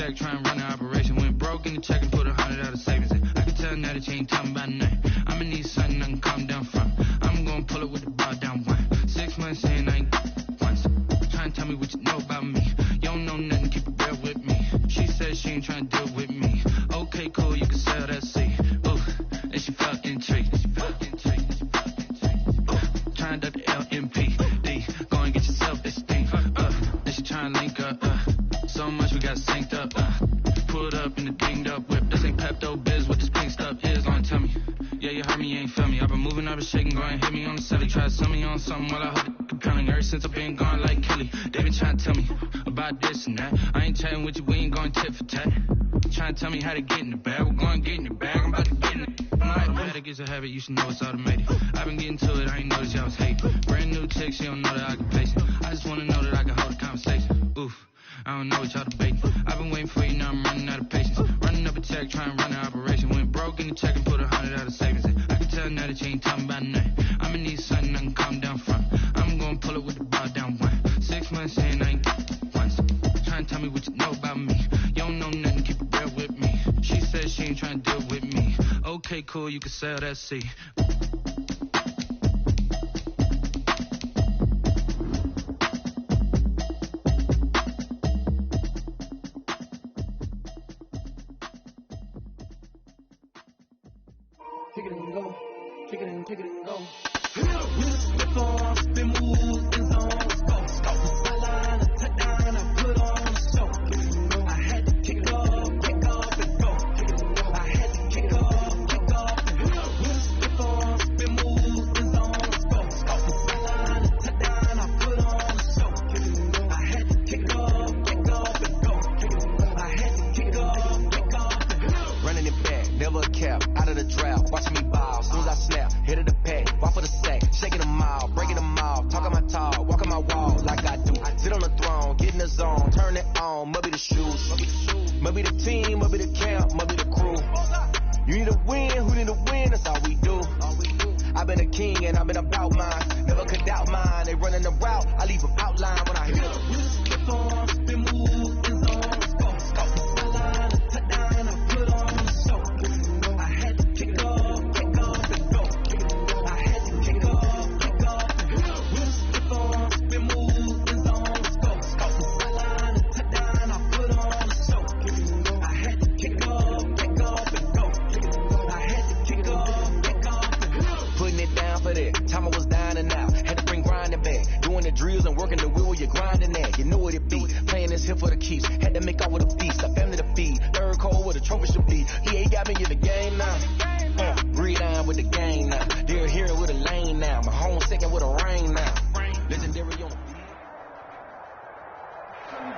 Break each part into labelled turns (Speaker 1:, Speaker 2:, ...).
Speaker 1: check, try and run the operation. Went broke in the check and put 100 out of savings in. I can tell now that you ain't talking about nothing. I'ma need something I can calm down from. I'm gonna pull it with the bar down one. 6 months in, I ain't once. Try and tell me what you know about me. You don't know nothing, keep it real with me. She said she ain't trying to deal with me. Okay, cool, you can sell that seat. Ooh, and she felt intrigued. Trying to duck the LMP. Go and get yourself this thing. And she trying to link up. So much we got synced up. Pulled up in the dinged up whip. This ain't Pepto Biz, what this pink stuff is. Go and tell me. Yeah, you heard me, you ain't feel me. I've been moving, I've been shaking, go and hit me on the celly. Try to sell me on something while I hold it compelling. Ever since I've been gone like Kelly, they been trying to tell me about this and that. I ain't chatting with you, we ain't going tit for tat. Trying to tell me how to get in the bag. We're going to get in the bag, I'm about to get in it. Automatic is a habit, you should know it's automated. I've been getting to it, I ain't noticed y'all was hating. Brand new chick, she don't know that I can place it. I just want to know that I can hold a conversation. Oof, I don't know what y'all debating. I've been waiting for you, now I'm running out of patience. Running up a check, trying to run the operation. Went broke in the check and put 100 out of savings in. I can tell now that you ain't talking about nothing. I'ma need something I can calm down from. I'm gonna pull it with the bar down one. 6 months in, I ain't once. Trying to tell me what you know about me. You don't know nothing, keep it real with me. She said she ain't trying to deal with me. Okay, cool, you can sell that seat.
Speaker 2: Take it and go. Take it and go.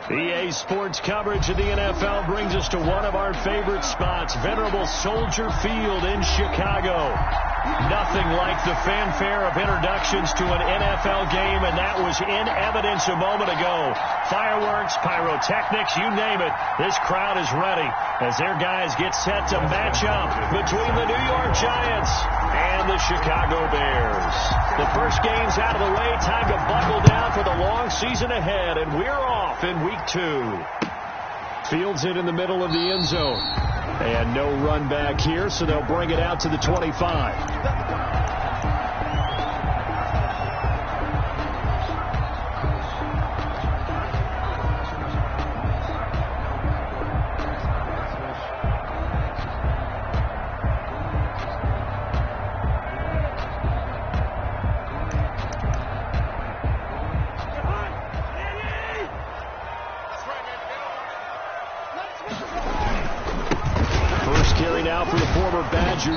Speaker 3: EA Sports coverage of the NFL brings us to one of our favorite spots, venerable Soldier Field in Chicago. Nothing like the fanfare of introductions to an NFL game, and that was in evidence a moment ago. Fireworks, pyrotechnics, you name it. This crowd is ready as their guys get set to match up between the New York Giants and the Chicago Bears. The first game's out of the way. Time to buckle down for the long season ahead, and we're off in week 2. Fields it in the middle of the end zone. And no run back here, so they'll bring it out to the 25.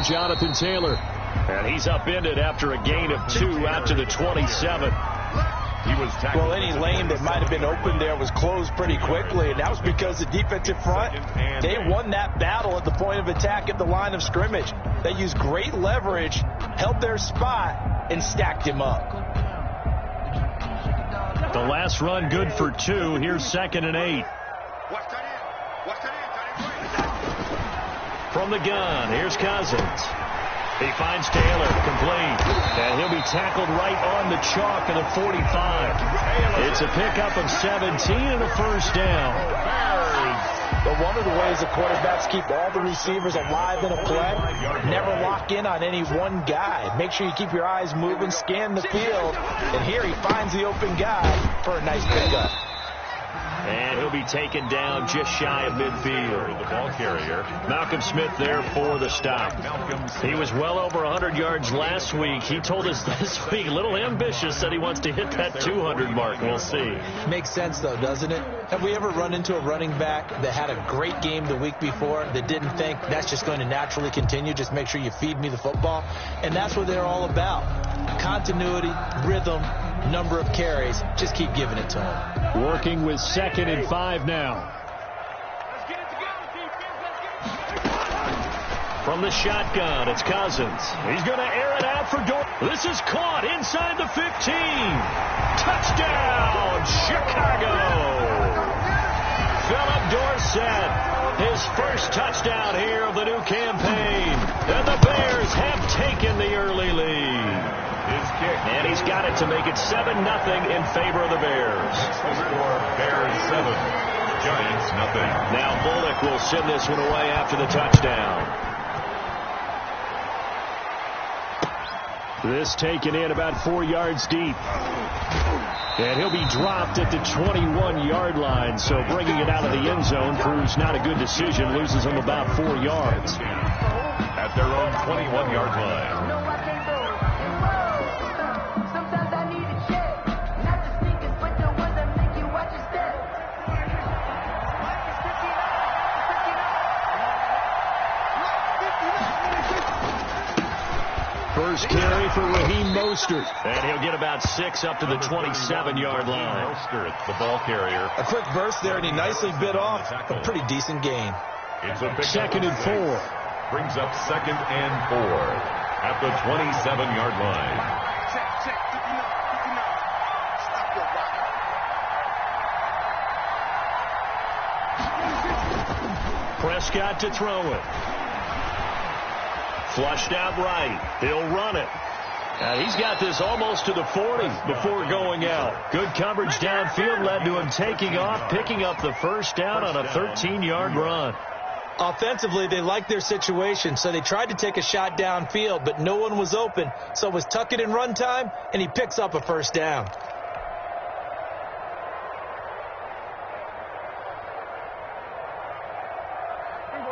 Speaker 3: Jonathan Taylor, and he's upended after a gain of 2 out to the 27.
Speaker 4: Well, any lane that might have been open there was closed pretty quickly, and that was because the defensive front, they won that battle at the point of attack at the line of scrimmage. They used great leverage, held their spot, and stacked him up.
Speaker 3: The last run good for 2. Here's 2nd and 8. From the gun, here's Cousins. He finds Taylor, complete. And he'll be tackled right on the chalk of the 45. It's a pickup of 17 and a first down.
Speaker 4: But one of the ways the quarterbacks keep all the receivers alive in a play, never lock in on any one guy. Make sure you keep your eyes moving, scan the field, and here he finds the open guy for a nice pickup.
Speaker 3: And he'll be taken down just shy of midfield. The ball carrier, Malcolm Smith, there for the stop. He was well over 100 yards last week. He told us this week, a little ambitious, said he wants to hit that 200 mark. We'll see.
Speaker 4: Makes sense, though, doesn't it? Have we ever run into a running back that had a great game the week before that didn't think that's just going to naturally continue? Just make sure you feed me the football. And that's what they're all about. Continuity, rhythm, number of carries. Just keep giving it to them.
Speaker 3: Working with 2nd and 5 now. From the shotgun, it's Cousins. He's going to air it out for Dorsett. This is caught inside the 15. Touchdown, Chicago. Philip Dorsett, his first touchdown here of the new campaign. And the Bears have taken the early lead. And he's got it to make it 7-0 in favor of the Bears.
Speaker 5: Bears 7, Giants nothing.
Speaker 3: Now Bullock will send this one away after the touchdown. This taken in about 4 yards deep. And he'll be dropped at the 21-yard line. So bringing it out of the end zone proves not a good decision. Loses him about 4 yards.
Speaker 5: At their own 21-yard line.
Speaker 3: First carry for Raheem Mostert. And he'll get about 6 up to the 27-yard line.
Speaker 5: Mostert, the ball carrier.
Speaker 4: A quick burst there, and he nicely bit off a pretty decent gain.
Speaker 5: It's a
Speaker 3: 2nd and 4.
Speaker 5: Brings up 2nd and 4 at the 27-yard line.
Speaker 3: Prescott to throw it. Flushed out right. He'll run it. And he's got this almost to the 40 before going out. Good coverage downfield led to him taking off, picking up the first down on a 13-yard run.
Speaker 4: Offensively, they liked their situation, so they tried to take a shot downfield, but no one was open. So it was tuck it in run time, and he picks up a first down.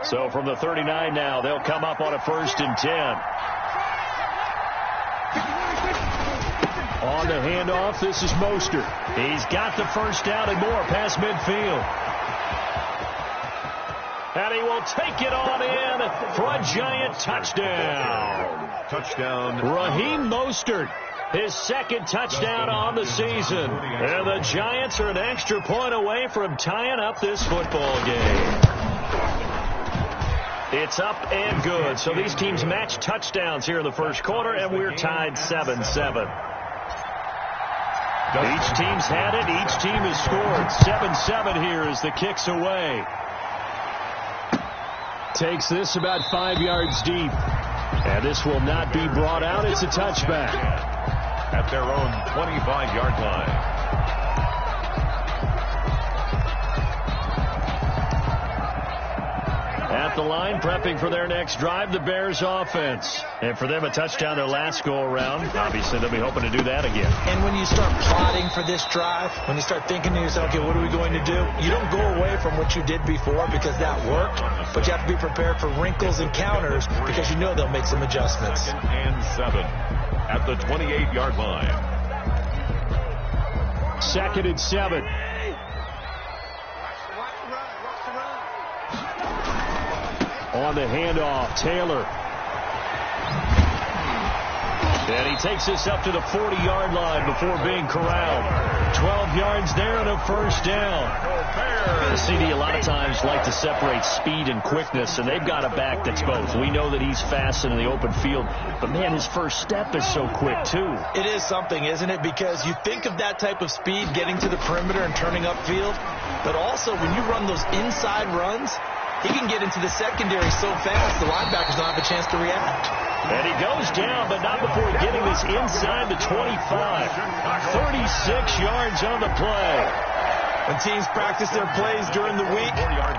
Speaker 3: So from the 39 now, they'll come up on a 1st and 10. On the handoff, this is Mostert. He's got the first down and more past midfield. And he will take it on in for a Giant touchdown.
Speaker 5: Touchdown.
Speaker 3: Raheem Mostert, his 2nd touchdown on the season. And the Giants are an extra point away from tying up this football game. It's up and good. So these teams match touchdowns here in the first quarter, and we're tied 7-7. Each team's had it. Each team has scored. 7-7 here as the kick's away. Takes this about 5 yards deep. And this will not be brought out. It's a touchback.
Speaker 5: At their own 25-yard line.
Speaker 3: At the line, prepping for their next drive, the Bears offense. And for them, a touchdown their last go-around. Obviously, they'll be hoping to do that again.
Speaker 4: And when you start plotting for this drive, when you start thinking to yourself, okay, what are we going to do? You don't go away from what you did before because that worked, but you have to be prepared for wrinkles and counters because you know they'll make some adjustments.
Speaker 5: 2nd and 7 at the 28-yard line.
Speaker 3: 2nd and 7. On the handoff, Taylor. And he takes this up to the 40-yard line before being corralled. 12 yards there and a first down. The CD a lot of times like to separate speed and quickness, and they've got a back that's both. We know that he's fast in the open field, but, man, his first step is so quick, too.
Speaker 4: It is something, isn't it? Because you think of that type of speed getting to the perimeter and turning upfield, but also when you run those inside runs, he can get into the secondary so fast the linebackers don't have a chance to react.
Speaker 3: And he goes down, but not before getting this inside the 25. 36 yards on the play.
Speaker 4: When teams practice their plays during the week,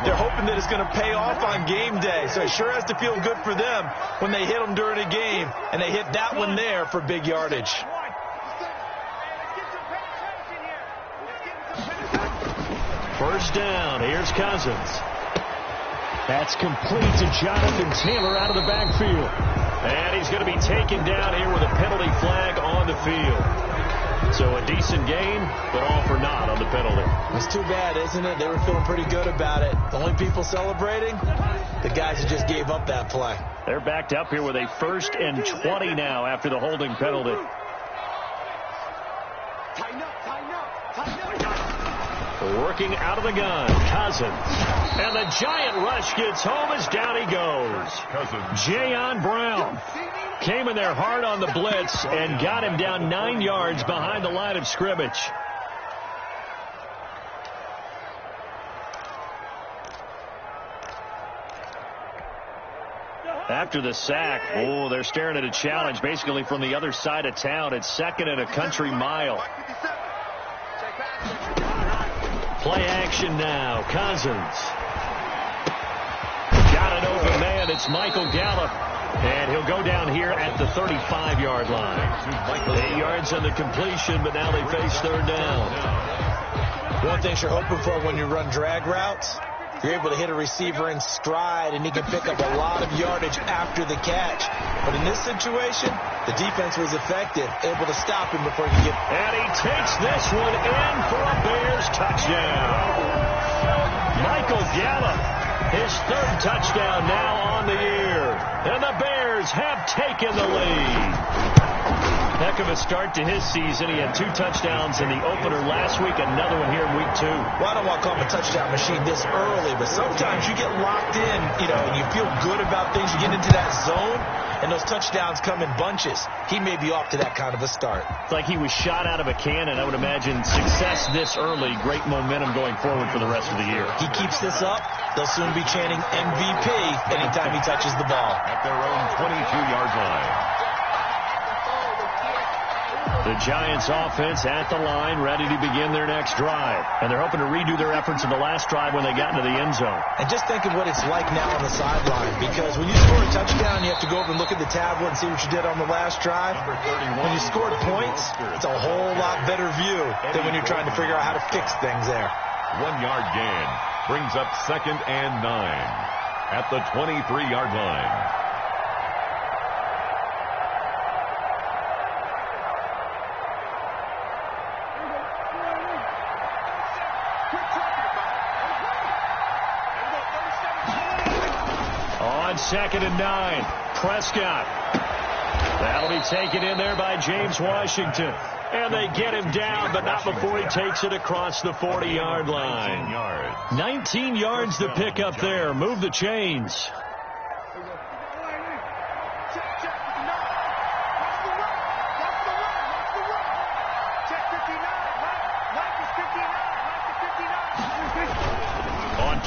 Speaker 4: they're hoping that it's going to pay off on game day. So it sure has to feel good for them when they hit them during a game, and they hit that one there for big yardage.
Speaker 3: First down. Here's Cousins. That's complete to Jonathan Taylor out of the backfield. And he's going to be taken down here with a penalty flag on the field. So a decent gain, but all for naught on the penalty.
Speaker 4: It's too bad, isn't it? They were feeling pretty good about it. The only people celebrating, the guys who just gave up that play.
Speaker 3: They're backed up here with a 1st and 20 now after the holding penalty. Working out of the gun, Cousins. And the giant rush gets home as down he goes. Jayon Brown came in there hard on the blitz and got him down 9 yards behind the line of scrimmage. After the sack, they're staring at a challenge basically from the other side of town. It's 2nd and a country mile. Play action now. Cousins. Got it over man. It's Michael Gallup. And he'll go down here at the 35-yard line. 8 yards on the completion, but now they face 3rd down.
Speaker 4: One thing you're hoping for when you run drag routes, you're able to hit a receiver in stride, and he can pick up a lot of yardage after the catch. But in this situation, the defense was effective, able to stop him before he could get...
Speaker 3: And he takes this one in for a Bears touchdown. Michael Gallup, his 3rd touchdown now on the year. And the Bears have taken the lead. Heck of a start to his season. He had 2 touchdowns in the opener last week, another one here in week 2.
Speaker 4: Well, I don't want to call him a touchdown machine this early, but sometimes you get locked in, and you feel good about things. You get into that zone, and those touchdowns come in bunches. He may be off to that kind of a start.
Speaker 3: It's like he was shot out of a cannon. I would imagine success this early, great momentum going forward for the rest of the year.
Speaker 4: He keeps this up, they'll soon be chanting MVP anytime he touches the ball.
Speaker 5: At their own 22-yard line.
Speaker 3: The Giants offense at the line, ready to begin their next drive. And they're hoping to redo their efforts in the last drive when they got into the end zone.
Speaker 4: And just think of what it's like now on the sideline, because when you score a touchdown, you have to go over and look at the tablet and see what you did on the last drive. When you scored points, it's a whole lot better view than when you're trying to figure out how to fix things there.
Speaker 5: 1-yard gain brings up 2nd and 9 at the 23-yard line.
Speaker 3: On 2nd and 9, Prescott. That'll be taken in there by James Washington. And they get him down, but not before he takes it across the 40-yard line. 19 yards to pick up there. Move the chains.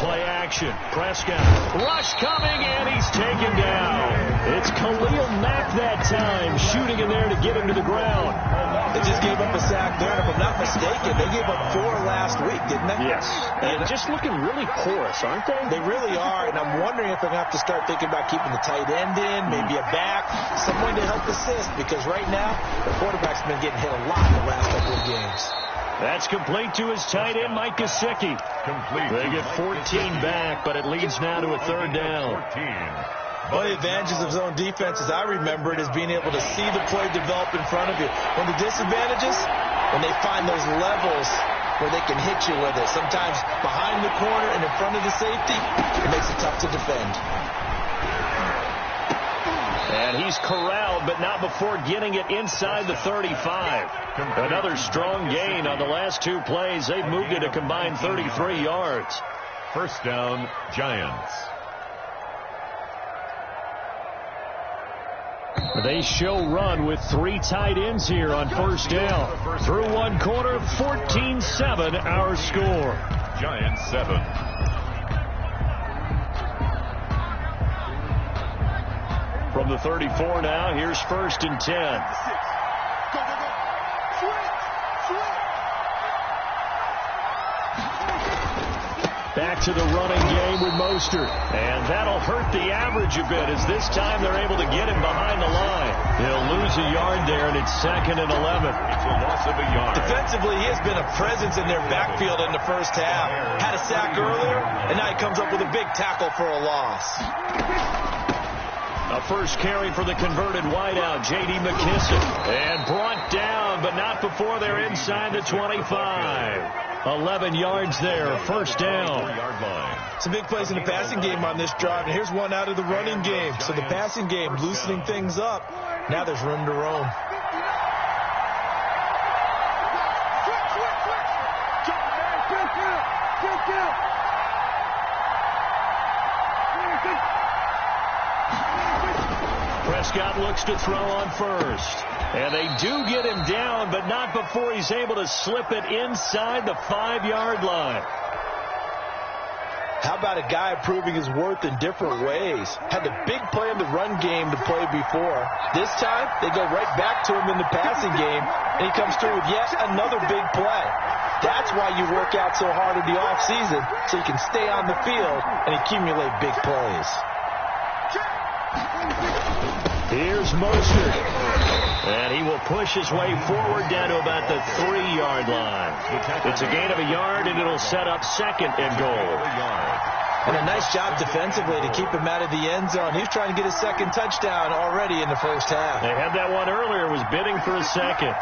Speaker 3: Play action. Prescott. Rush coming, and he's taken down. It's Khalil Mack that time, shooting in there to get him to the ground.
Speaker 4: They just gave up a sack there, and if I'm not mistaken, they gave up 4 last week, didn't they?
Speaker 3: Yes. And just looking really porous, aren't they?
Speaker 4: They really are, and I'm wondering if they're going to have to start thinking about keeping the tight end in, maybe a back, someone to help assist, because right now, the quarterback's been getting hit a lot in the last couple of games.
Speaker 3: That's complete to his tight end, Mike Gesicki. They get 14 back, but it leads now to a 3rd down.
Speaker 4: One of the advantages of zone defense, as I remember it, is being able to see the play develop in front of you. One of the disadvantages, when they find those levels where they can hit you with it. Sometimes behind the corner and in front of the safety, it makes it tough to defend.
Speaker 3: And he's corralled, but not before getting it inside the 35. Another strong gain on the last 2 plays. They've moved it a combined 33 yards.
Speaker 5: First down, Giants.
Speaker 3: They show run with 3 tight ends here on first down. Through 1 quarter, 14-7 our score.
Speaker 5: Giants 7.
Speaker 3: From the 34 now, here's 1st and 10. Back to the running game with Mostert. And that'll hurt the average a bit as this time they're able to get him behind the line. He'll lose a yard there, and it's 2nd and 11.
Speaker 5: It's a loss of a yard.
Speaker 4: Defensively, he has been a presence in their backfield in the first half. Had a sack earlier, and now he comes up with a big tackle for a loss.
Speaker 3: A first carry for the converted wideout, J.D. McKissick. And brought down, but not before they're inside the 25. 11 yards there, first down.
Speaker 4: Some big plays in the passing game on this drive, and here's one out of the running game. So the passing game loosening things up. Now there's room to roam.
Speaker 3: Prescott looks to throw on first. And they do get him down, but not before he's able to slip it inside the 5-yard line.
Speaker 4: How about a guy proving his worth in different ways? Had the big play in the run game to play before. This time, they go right back to him in the passing game, and he comes through with yet another big play. That's why you work out so hard in the offseason, so you can stay on the field and accumulate big plays.
Speaker 3: Here's Mostert. And he will push his way forward down to about the 3-yard line. It's a gain of a yard, and it'll set up 2nd and goal.
Speaker 4: And a nice job defensively to keep him out of the end zone. He was trying to get his 2nd touchdown already in the first half.
Speaker 3: They had that one earlier, was bidding for a 2nd.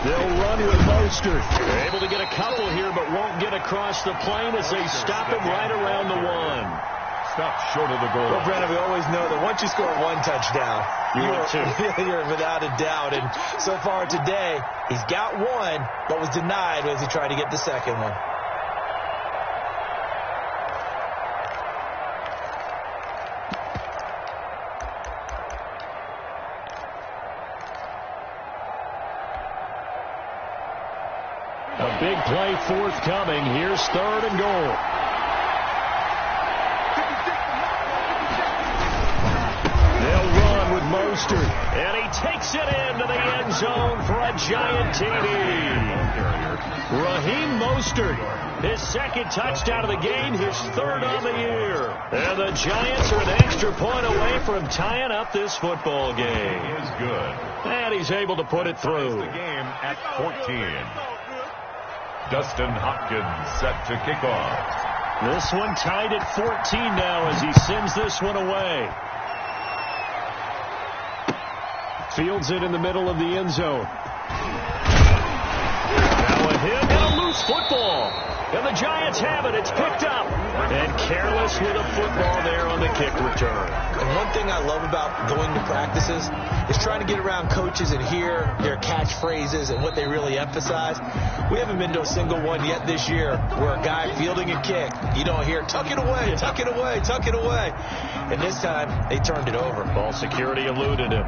Speaker 3: They'll run with Mostert. They're able to get a couple here, but won't get across the plane as they stop him right around the 1.
Speaker 5: Stop short of the goal.
Speaker 4: Well, Brandon, we always know that once you score one touchdown, you're without a doubt. And so far today, he's got one, but was denied as he tried to get the second one.
Speaker 3: A big play forthcoming. Here's 3rd and goal. Mostert, and he takes it into the end zone for a giant TD. Raheem Mostert, his 2nd touchdown of the game, his 3rd on the year. And the Giants are an extra point away from tying up this football game.
Speaker 5: He is good.
Speaker 3: And he's able to put it through.
Speaker 5: The game at 14. Dustin Hopkins set to kick off.
Speaker 3: This one tied at 14 now as he sends this one away. Fields it in the middle of the end zone. Now a hit and a loose football. And the Giants have it. It's picked up. And careless with a football there on the kick return.
Speaker 4: And one thing I love about going to practices is trying to get around coaches and hear their catchphrases and what they really emphasize. We haven't been to a single one yet this year where a guy fielding a kick, you don't hear, tuck it away, tuck it away, tuck it away. And this time, they turned it over.
Speaker 3: Ball security eluded him.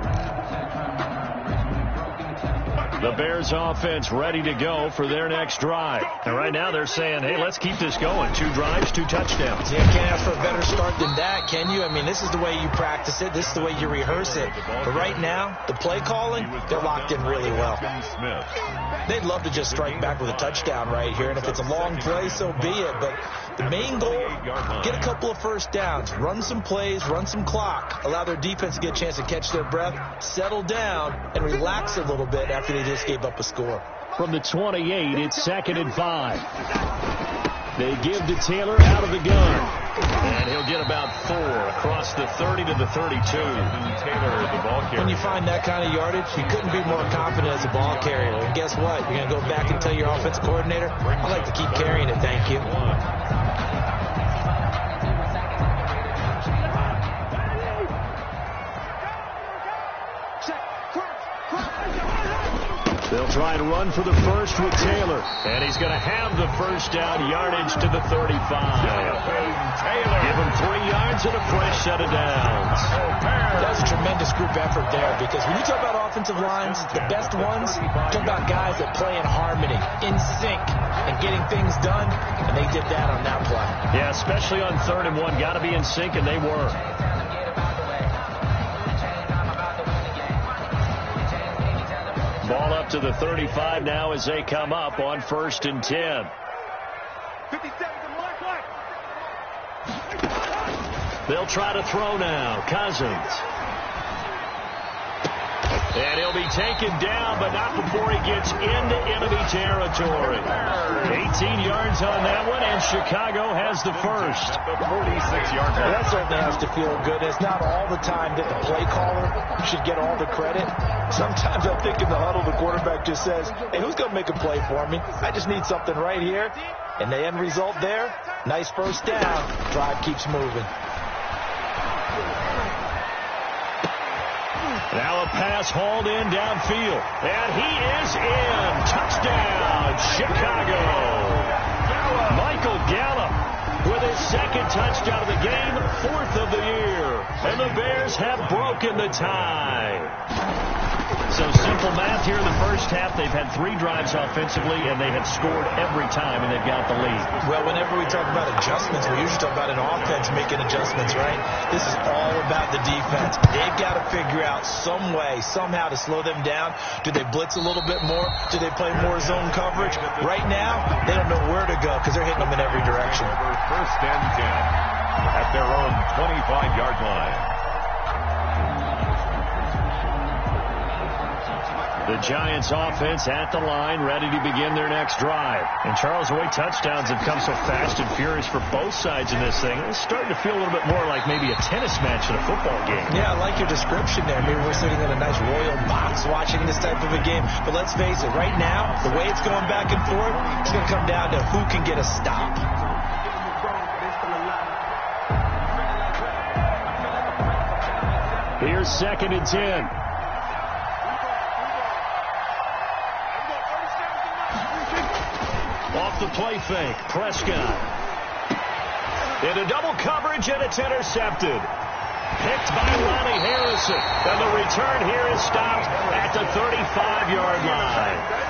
Speaker 3: The Bears offense ready to go for their next drive. And right now they're saying, hey, let's keep this going. 2 drives, 2 touchdowns.
Speaker 4: Yeah, can't ask for a better start than that, can you? I mean, this is the way you practice it. This is the way you rehearse it. But right now, the play calling, they're locked in really well. They'd love to just strike back with a touchdown right here. And if it's a long play, so be it. But the main goal, get a couple of first downs, run some plays, run some clock, allow their defense to get a chance to catch their breath, settle down, and relax a little bit after they just gave up a score.
Speaker 3: From the 28, it's 2nd and 5. They give to Taylor out of the gun. And he'll get about 4 across the 30 to the 32.
Speaker 5: Taylor, the ball carrier.
Speaker 4: When you find that kind of yardage, you couldn't be more confident as a ball carrier. And guess what? You're going to go back and tell your offensive coordinator, I'd like to keep carrying it, thank you.
Speaker 3: They'll try and run for the first with Taylor. And he's going to have the first down, yardage to the 35.
Speaker 5: Taylor.
Speaker 3: Give him 3 yards and a fresh set of downs.
Speaker 4: That was a tremendous group effort there, because when you talk about offensive lines, the best ones, talk about guys that play in harmony, in sync, and getting things done, and they did that on that play.
Speaker 3: Yeah, especially on 3rd and 1. Got to be in sync, and they were. Ball up to the 35 now as they come up on 1st and 10.
Speaker 6: 57 to Mark White.
Speaker 3: They'll try to throw now. Cousins. And he'll be taken down, but not before he gets into enemy territory. 18 yards on that one, and Chicago has the first.
Speaker 5: The 46-yard line.
Speaker 4: That certainly has to feel good. It's not all the time that the play caller should get all the credit. Sometimes I think in the huddle, the quarterback just says, hey, who's going to make a play for me? I just need something right here. And the end result there, nice first down. Drive keeps moving.
Speaker 3: Now a pass hauled in downfield. And he is in. Touchdown, Chicago. Michael Gallup with his second touchdown of the game, 4th of the year. And the Bears have broken the tie. So simple math here in the first half. They've had 3 drives offensively, and they have scored every time, and they've got the lead.
Speaker 4: Well, whenever we talk about adjustments, we usually talk about an offense making adjustments, right? This is all about the defense. They've got to figure out some way, somehow to slow them down. Do they blitz a little bit more? Do they play more zone coverage? Right now, they don't know where to go because they're hitting them in every direction.
Speaker 5: 1st and 10 at their own 25-yard line.
Speaker 3: The Giants offense at the line, ready to begin their next drive. And Charles, the way touchdowns have come so fast and furious for both sides in this thing, it's starting to feel a little bit more like maybe a tennis match in a football game.
Speaker 4: Yeah, I like your description there. Maybe we're sitting in a nice royal box watching this type of a game. But let's face it, right now, the way it's going back and forth, it's going to come down to who can get a stop.
Speaker 3: Here's 2nd and 10. Off the play fake, Prescott. Into double coverage, and it's intercepted. Picked by Ronnie Harrison. And the return here is stopped at the 35-yard line.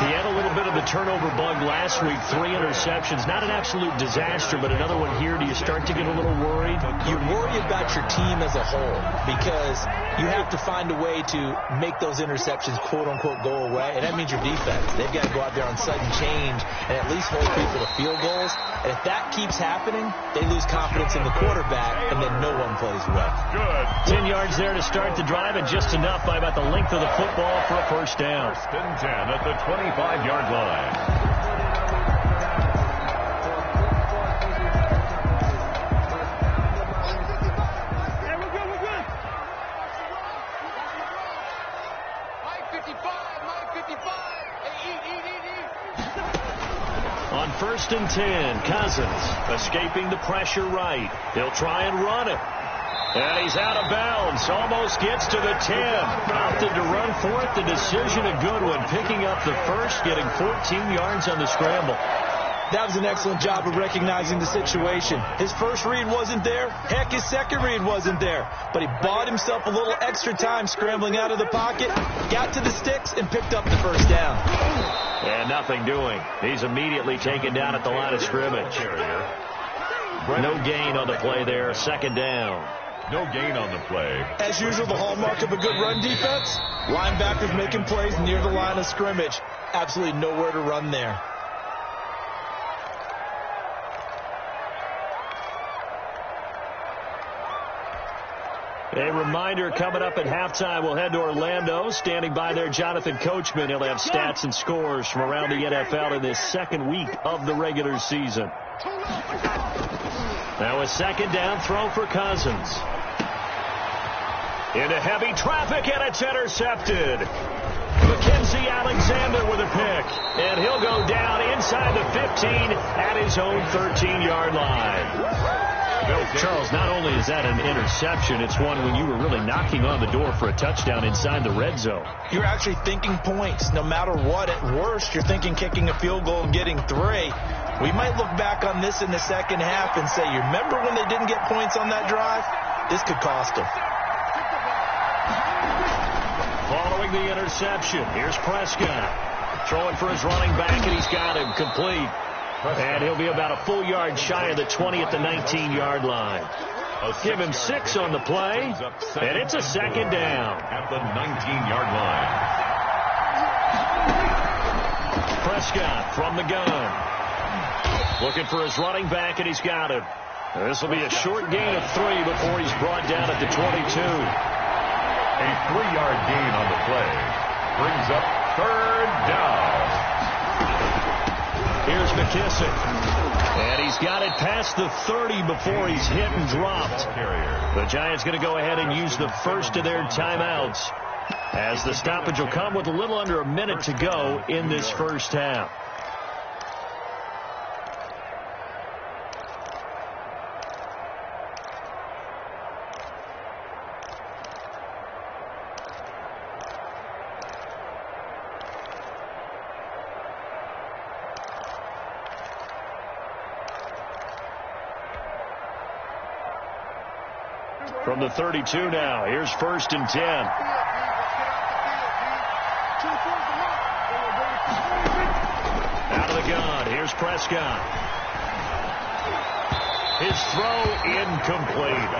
Speaker 3: He had a little bit of the turnover bug last week, 3 interceptions. Not an absolute disaster, but another one here. Do you start to get a little worried?
Speaker 4: You worry about your team as a whole because you have to find a way to make those interceptions, quote-unquote, go away, and that means your defense. They've got to go out there on sudden change and at least hold people to field goals. And if that keeps happening, they lose confidence in the quarterback, and then no one plays well.
Speaker 5: Good.
Speaker 3: 10 yards there to start the drive, and just enough by about the length of the football for a first down.
Speaker 5: 1st and 10 at the 25-yard line.
Speaker 3: On 1st and 10, Cousins escaping the pressure right. He'll try and run it. And he's out of bounds. Almost gets to the 10. Opted to run for it. The decision a good one. Picking up the first, getting 14 yards on the scramble.
Speaker 4: That was an excellent job of recognizing the situation. His first read wasn't there. Heck, his second read wasn't there. But he bought himself a little extra time scrambling out of the pocket, got to the sticks, and picked up the first down.
Speaker 3: And nothing doing. He's immediately taken down at the line of scrimmage. No gain on the play there. 2nd down.
Speaker 5: No gain on the play.
Speaker 4: As usual, the hallmark of a good run defense, linebackers making plays near the line of scrimmage. Absolutely nowhere to run there.
Speaker 3: A reminder, coming up at halftime, we'll head to Orlando. Standing by there, Jonathan Coachman. He'll have stats and scores from around the NFL in this 2nd week of the regular season. Now a 2nd down throw for Cousins. Into heavy traffic, and it's intercepted. Mackenzie Alexander with a pick. And he'll go down inside the 15 at his own 13-yard line. Charles, not only is that an interception, it's one when you were really knocking on the door for a touchdown inside the red zone.
Speaker 4: You're actually thinking points. No matter what, at worst, you're thinking kicking a field goal and getting 3. We might look back on this in the second half and say, you remember when they didn't get points on that drive? This could cost them.
Speaker 3: Following the interception, here's Prescott. Throwing for his running back, and he's got him complete. And he'll be about a full yard shy of the 20 at the 19-yard line. Give him 6 on the play, and it's a 2nd down.
Speaker 5: At the 19-yard line.
Speaker 3: Prescott from the gun. Looking for his running back, and he's got him. This will be a short gain of 3 before he's brought down at the 22.
Speaker 5: A 3-yard gain on the play brings up 3rd down.
Speaker 3: Here's McKissick. And he's got it past the 30 before he's hit and dropped. The Giants going to go ahead and use the first of their timeouts, as the stoppage will come with a little under a minute to go in this first half. From the 32 now, here's 1st and 10. Out of the gun, here's Prescott. His throw incomplete.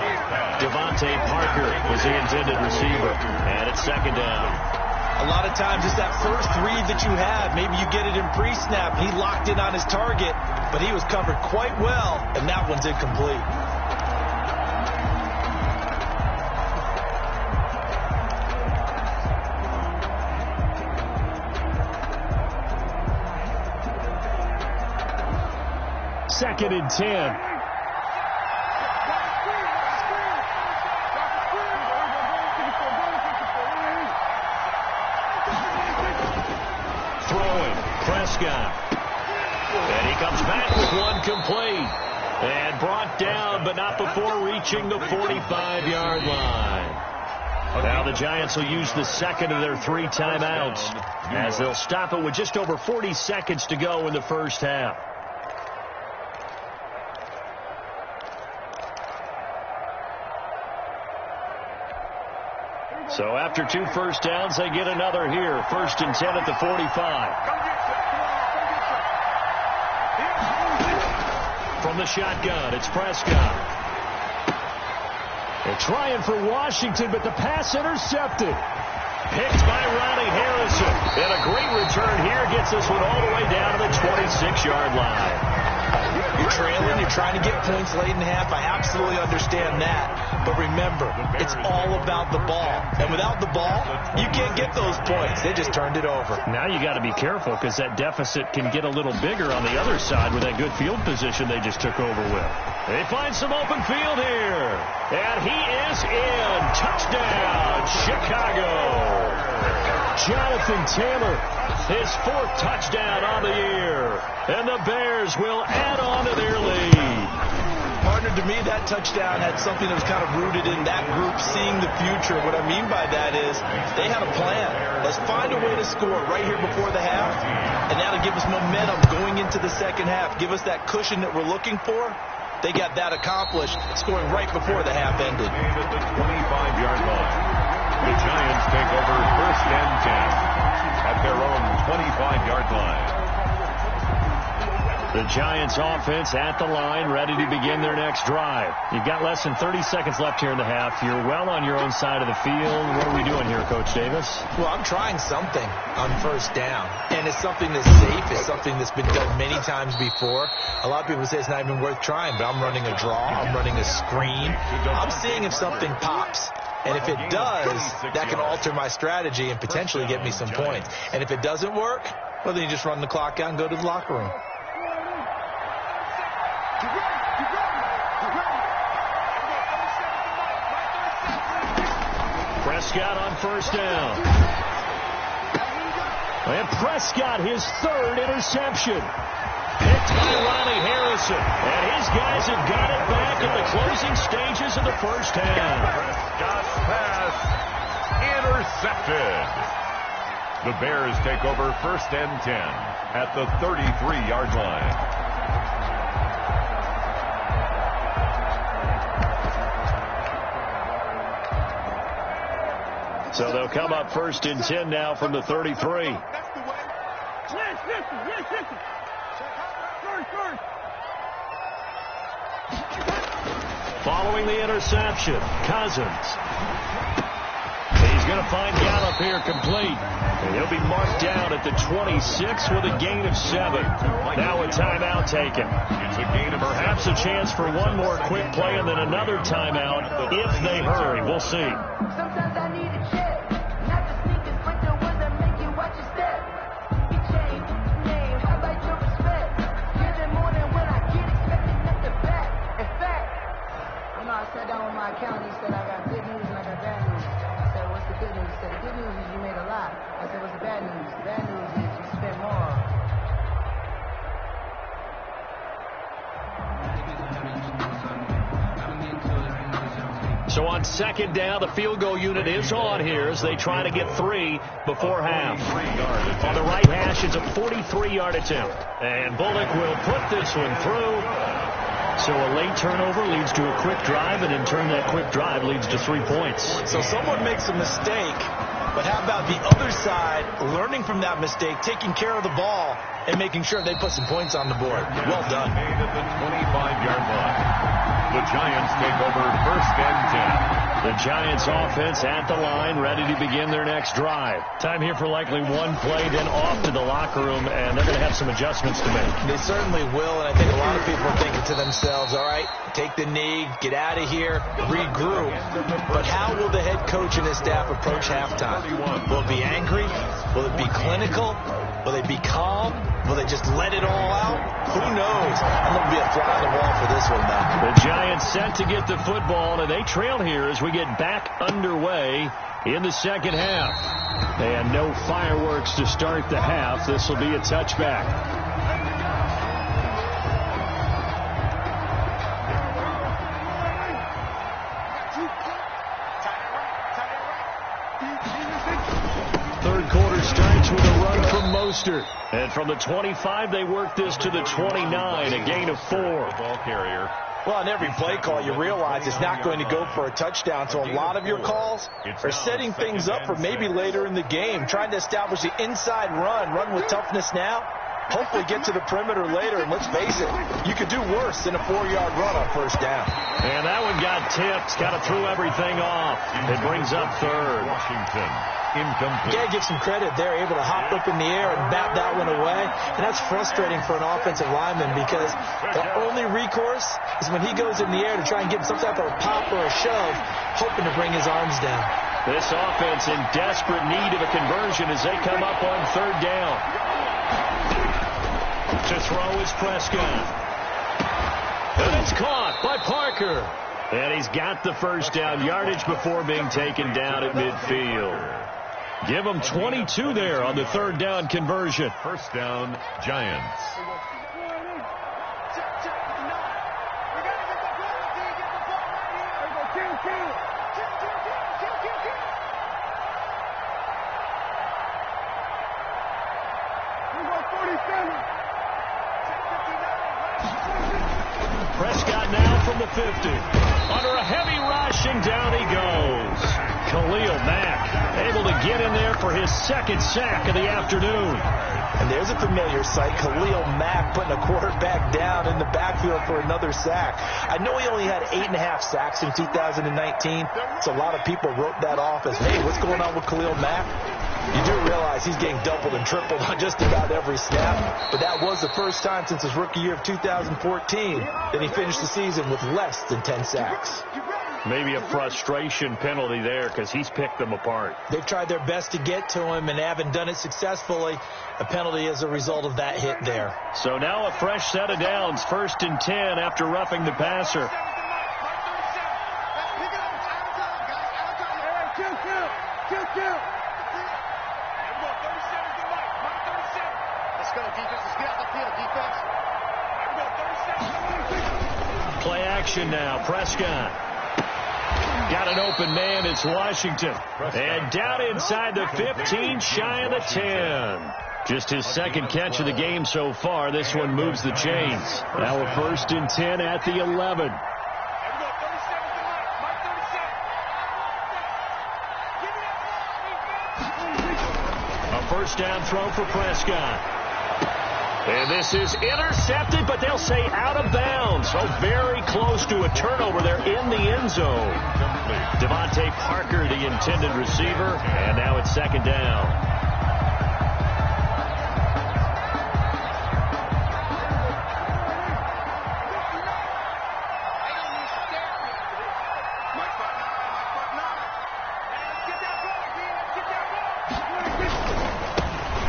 Speaker 3: Devontae Parker was the intended receiver, and it's 2nd down.
Speaker 4: A lot of times it's that first read that you have. Maybe you get it in pre-snap. He locked in on his target, but he was covered quite well, and that one's incomplete.
Speaker 3: Second and 10. Throwing, Prescott. And he comes back with one complete. And brought down, but not before reaching the 45-yard line. Now the Giants will use the second of their 3 timeouts, as they'll stop it with just over 40 seconds to go in the first half. So after 2 first downs, they get another here. 1st and 10 at the 45. From the shotgun, it's Prescott. They're trying for Washington, but the pass intercepted. Picked by Ronnie Harrison. And a great return here gets this one all the way down to the 26-yard line.
Speaker 4: You're trailing, you're trying to get points late in half. I absolutely understand that. But remember, it's all about the ball. And without the ball, you can't get those points. They just turned it over.
Speaker 3: Now you got to be careful, because that deficit can get a little bigger on the other side with that good field position they just took over with. They find some open field here. And he is in. Touchdown, Chicago. Jonathan Taylor, his 4th touchdown on the year. And the Bears will add on to their lead.
Speaker 4: Partner, to me, that touchdown had something that was kind of rooted in that group seeing the future. What I mean by that is they had a plan. Let's find a way to score right here before the half, and that'll give us momentum going into the second half. Give us that cushion that we're looking for. They got that accomplished, scoring right before the half ended.
Speaker 5: At the 25-yard line, the Giants take over 1st and 10 at their own 25-yard line.
Speaker 3: The Giants offense at the line, ready to begin their next drive. You've got less than 30 seconds left here in the half. You're well on your own side of the field. What are we doing here, Coach Davis?
Speaker 4: Well, I'm trying something on 1st down. And it's something that's safe. It's something that's been done many times before. A lot of people say it's not even worth trying, but I'm running a draw. I'm running a screen. I'm seeing if something pops. And if it does, that can alter my strategy and potentially get me some points. And if it doesn't work, well, then you just run the clock out and go to the locker room.
Speaker 3: Prescott on 1st down. And Prescott, his 3rd interception. Picked by Ronnie Harrison. And his guys have got it back in the closing stages of the first half.
Speaker 5: Prescott's pass intercepted. The Bears take over 1st and 10 at the 33-yard line.
Speaker 3: So they'll come up 1st and 10 now from the 33. Following the interception, Cousins. He's He's going to find Gallup here complete. And he'll be marked down at the 26 with a gain of 7. Now a timeout taken.
Speaker 5: It's a gain of
Speaker 3: perhaps a chance for one more quick play and then another timeout if they hurry. We'll see.
Speaker 7: Sometimes I need a check. Not the sneakers, but the ones that make you watch your step. You change your name, how about your respect? Get it more than when I get expected at the back. In fact, I sat down with my accountant. He said, I got good news and I got bad news. I said, what's the good news? He said, the good news is you made a lot. I said, what's the bad news? The bad news is you spent more.
Speaker 3: So on second down, the field goal unit is on here as they try to get 3 before half. On the right hash, it's a 43-yard attempt. And Bullock will put this one through. So a late turnover leads to a quick drive, and in turn that quick drive leads to 3 points.
Speaker 4: So someone makes a mistake, but how about the other side learning from that mistake, taking care of the ball, and making sure they put some points on the board? Well done.
Speaker 5: Made at the 25-yard line. The Giants take over first and 10.
Speaker 3: The Giants offense at the line, ready to begin their next drive. Time here for likely one play, then off to the locker room, and they're going to have some adjustments to make.
Speaker 4: They certainly will, and I think a lot of people are thinking to themselves, all right, take the knee, get out of here, regroup. But how will the head coach and his staff approach halftime? Will it be angry? Will it be clinical? Will they be calm? Will they just let it all out? Who knows? I'm going to be a fly on the wall for this one, though.
Speaker 3: The Giants set to get the football, and they trail here as we get back underway in the second half. And no fireworks to start the half. This will be a touchback. Third quarter starts with a run from Mostert. And from the 25, they work this to the 29, a gain of 4.
Speaker 5: Ball carrier.
Speaker 4: Well, on every play call, you realize it's not going to go for a touchdown. So a lot of your calls are setting things up for maybe later in the game, trying to establish the inside run with toughness now. Hopefully get to the perimeter later, and let's face it, you could do worse than a 4-yard run on first down.
Speaker 3: And that one got tipped, kind of threw everything off. It brings up third.
Speaker 5: Washington, incomplete.
Speaker 4: You got to give some credit. They're able to hop up in the air and bat that one away, and that's frustrating for an offensive lineman because the only recourse is when he goes in the air to try and get some type of a pop or a shove, hoping to bring his arms down.
Speaker 3: This offense in desperate need of a conversion as they come up on third down. To throw is Prescott. And it's caught by Parker. And he's got the first down yardage before being taken down at midfield. Give him 22 there on the third down conversion.
Speaker 5: First down, Giants.
Speaker 3: Prescott now from the 50. Under a heavy rush, and down he goes. Khalil Mack able to get in there for his second sack of the afternoon.
Speaker 4: And there's a familiar sight. Khalil Mack putting a quarterback down in the backfield for another sack. I know he only had 8.5 sacks in 2019, so a lot of people wrote that off as, hey, what's going on with Khalil Mack? You do realize he's getting doubled and tripled on just about every snap, but that was the first time since his rookie year of 2014 that he finished the season with less than 10 sacks.
Speaker 3: Maybe a frustration penalty there because he's picked them apart.
Speaker 4: They've tried their best to get to him and haven't done it successfully. A penalty as a result of that hit there.
Speaker 3: So now a fresh set of downs, 1st and 10 after roughing the passer. Play action now. Prescott. Got an open man. It's Washington. And down inside the 15, shy of the 10. Just his second catch of the game so far. This one moves the chains. Now a 1st and 10 at the 11. A first down throw for Prescott. And this is intercepted, but they'll say out of bounds. So very close to a turnover there in the end zone. Devontae Parker, the intended receiver, and now it's second down.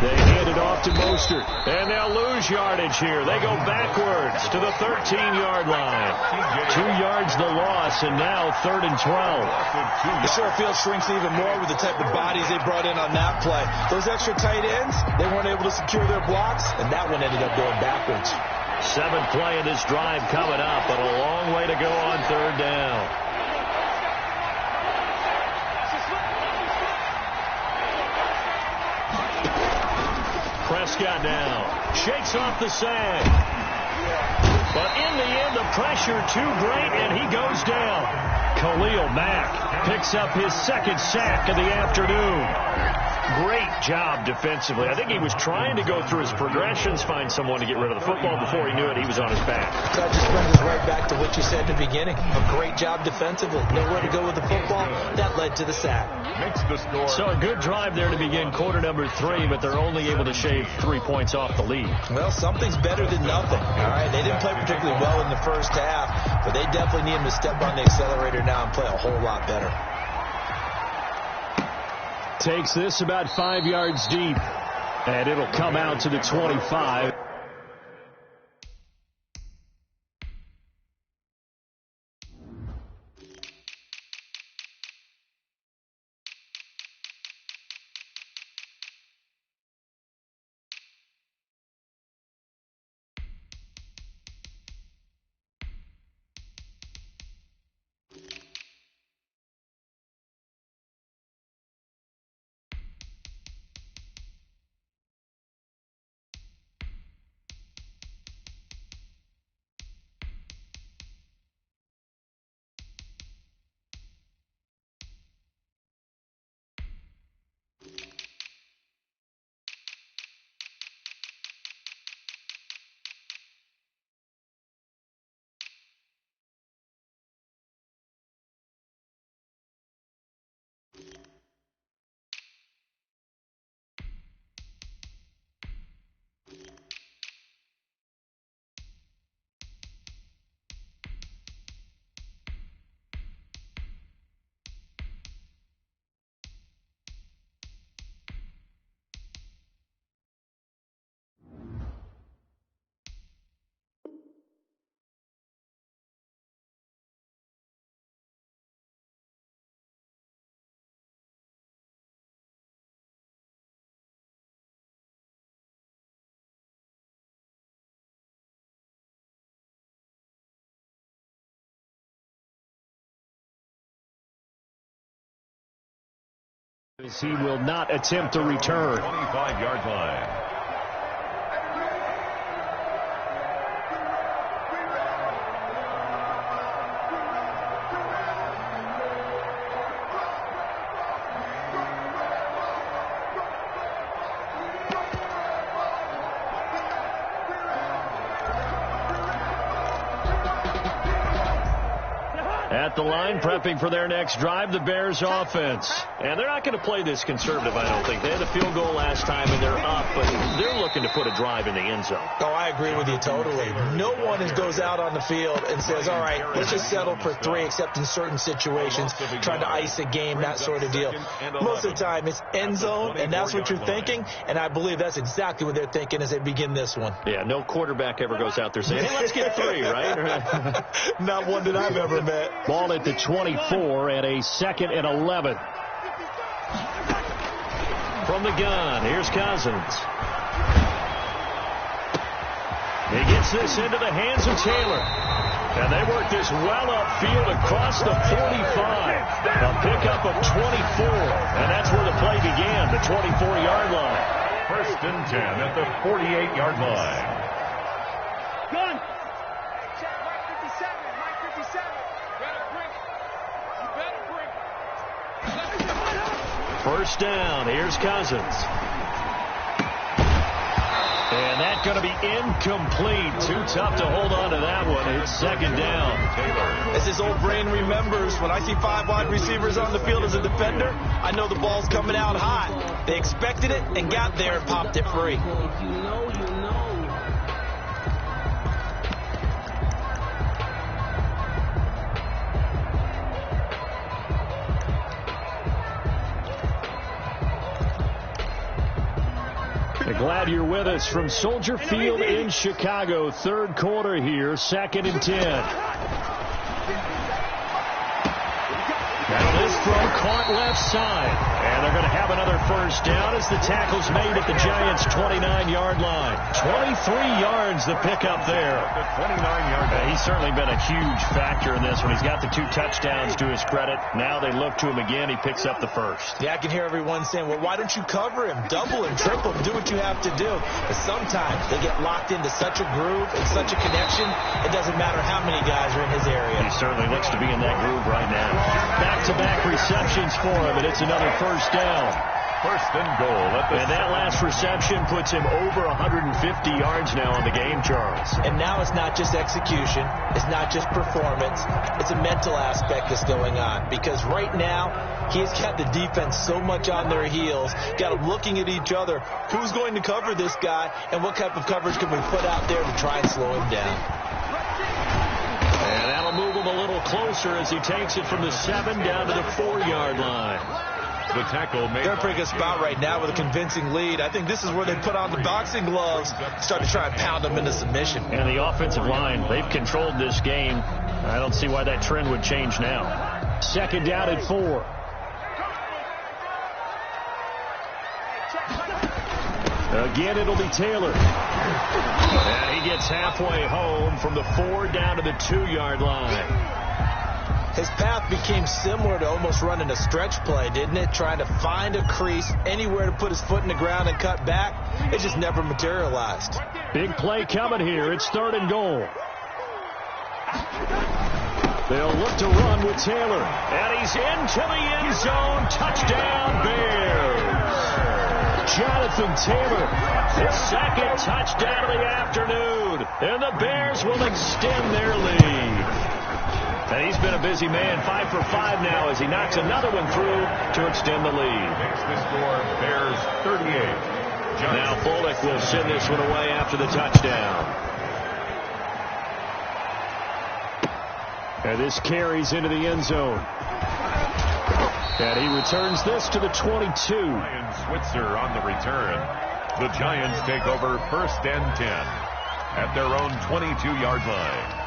Speaker 3: They hand it off to Mostert, and they'll lose yardage here. They go backwards to the 13-yard line. 2 yards the loss, and now 3rd and 12.
Speaker 4: The short field shrinks even more with the type of bodies they brought in on that play. Those extra tight ends, they weren't able to secure their blocks, and that one ended up going backwards.
Speaker 3: 7th play of this drive coming up, but a long way to go on 3rd down. Prescott now shakes off the sag. But in the end, the pressure too great, and he goes down. Khalil Mack picks up his 2nd sack of the afternoon. Great job defensively. I think he was trying to go through his progressions, find someone to get rid of the football. Before he knew it, he was on his back.
Speaker 4: That just brings us right back to what you said at the beginning. A great job defensively. Nowhere to go with the football. That led to the sack.
Speaker 5: Makes the score.
Speaker 3: So a good drive there to begin quarter number 3, but they're only able to shave 3 points off the lead.
Speaker 4: Well, something's better than nothing. All right, they didn't play particularly well in the first half, but they definitely need him to step on the accelerator now and play a whole lot better.
Speaker 3: Takes this about 5 yards deep, and it'll come out to the 25. He will not attempt to return.
Speaker 5: 25-yard line.
Speaker 3: At the line, prepping for their next drive, the Bears offense. And they're not going to play this conservative, I don't think. They had a field goal last time, and they're up, but they're looking to put a drive in the end zone.
Speaker 4: Oh, I agree with you totally. No one goes out on the field and says, all right, let's just settle for 3, except in certain situations, trying to ice a game, that sort of deal. Most of the time, it's end zone, and that's what you're thinking, and I believe that's exactly what they're thinking as they begin this one.
Speaker 3: Yeah, no quarterback ever goes out there saying, hey, let's get 3, right?
Speaker 4: Not one that I've ever met.
Speaker 3: Ball at the 24 and a 2nd and 11. From the gun, here's Cousins. He gets this into the hands of Taylor. And they work this well upfield across the 45. A pickup of 24. And that's where the play began, the 24-yard line.
Speaker 5: 1st and 10 at the 48-yard line.
Speaker 6: Gun. Check, Mike 57. Mike 57. You better bring.
Speaker 3: 1st down. Here's Cousins. And that's going to be incomplete. Too tough to hold on to that one. It's second down.
Speaker 4: As his old brain remembers, when I see 5 wide receivers on the field as a defender, I know the ball's coming out hot. They expected it and got there and popped it free.
Speaker 2: If you know, you know.
Speaker 3: Glad you're with us from Soldier Field in Chicago. Third quarter here, 2nd and 10. Now this throw caught left side. And they're going to have another first down as the tackle's made at the Giants' 29-yard line. 23 yards the pickup there.
Speaker 5: 29-yard line.
Speaker 3: He's certainly been a huge factor in this one. He's got the 2 touchdowns to his credit. Now they look to him again. He picks up the first.
Speaker 4: Yeah, I can hear everyone saying, well, why don't you cover him? Double him, triple him, do what you have to do. But sometimes they get locked into such a groove and such a connection, it doesn't matter how many guys are in his area.
Speaker 3: He certainly looks to be in that groove right now. Back-to-back receptions for him, and it's another first down.
Speaker 5: First and goal.
Speaker 3: And that last reception puts him over 150 yards now on the game, Charles.
Speaker 4: And now it's not just execution. It's not just performance. It's a mental aspect that's going on. Because right now, he's got the defense so much on their heels, got them looking at each other. Who's going to cover this guy, and what type of coverage can we put out there to try and slow him down?
Speaker 3: And that'll move him a little closer as he takes it from the 7 down to the 4-yard line.
Speaker 5: The tackle made.
Speaker 4: They're in a pretty good spot right now with a convincing lead. I think this is where they put on the boxing gloves, start to try and pound them into submission.
Speaker 3: And the offensive line, they've controlled this game. I don't see why that trend would change now. 2nd down and 4. Again, it'll be Taylor. And he gets halfway home from the 4 down to the 2-yard line.
Speaker 4: His path became similar to almost running a stretch play, didn't it? Trying to find a crease, anywhere to put his foot in the ground and cut back. It just never materialized.
Speaker 3: Big play coming here. It's 3rd and goal. They'll look to run with Taylor. And he's into the end zone. Touchdown, Bears. Jonathan Taylor, his 2nd touchdown of the afternoon. And the Bears will extend their lead. And he's been a busy man, 5 for 5 now as he knocks another one through to extend the lead.
Speaker 5: Makes the score Bears 38.
Speaker 3: Now Bullock will send this one away after the touchdown. And this carries into the end zone. And he returns this to the 22.
Speaker 5: Ryan Switzer on the return. The Giants take over 1st and 10 at their own 22-yard line.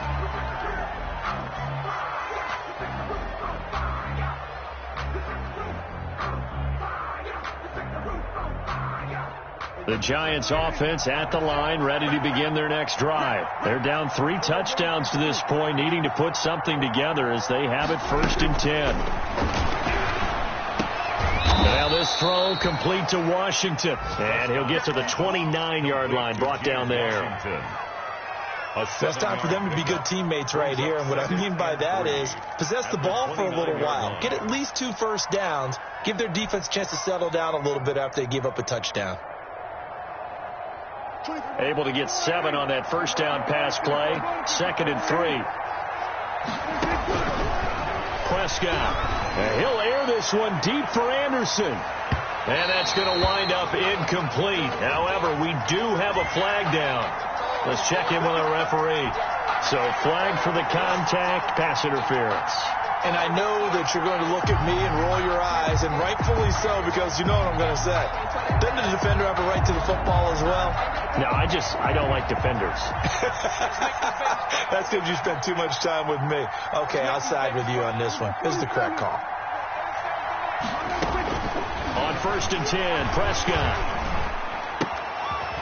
Speaker 3: The Giants offense at the line, ready to begin their next drive. They're down 3 touchdowns to this point, needing to put something together as they have it 1st and 10. Now this throw complete to Washington. And he'll get to the 29-yard line, brought down there.
Speaker 4: It's time for them to be good teammates right here. And what I mean by that is possess the ball for a little while. Get at least 2 first downs. Give their defense a chance to settle down a little bit after they give up a touchdown.
Speaker 3: Able to get 7 on that first down pass play. 2nd and 3. Prescott. And he'll air this one deep for Anderson. And that's going to wind up incomplete. However, we do have a flag down. Let's check in with our referee. So flag for the contact, pass interference.
Speaker 4: And I know that you're going to look at me and roll your eyes, and rightfully so, because you know what I'm going to say. Doesn't the defender have a right to the football as well?
Speaker 3: No, I don't like defenders.
Speaker 4: That's because you spent too much time with me. Okay, I'll side with you on this one. This is the correct call.
Speaker 3: On 1st and 10, Prescott.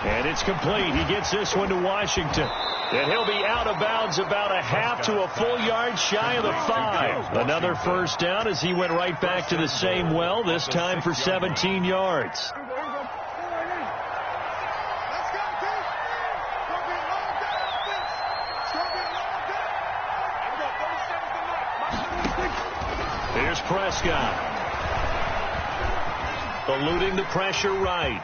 Speaker 3: And it's complete. He gets this one to Washington. And he'll be out of bounds about a half to a full yard shy of the 5. Another first down as he went right back to the same well, this time for 17 yards. Here's Prescott. Eluding the pressure right.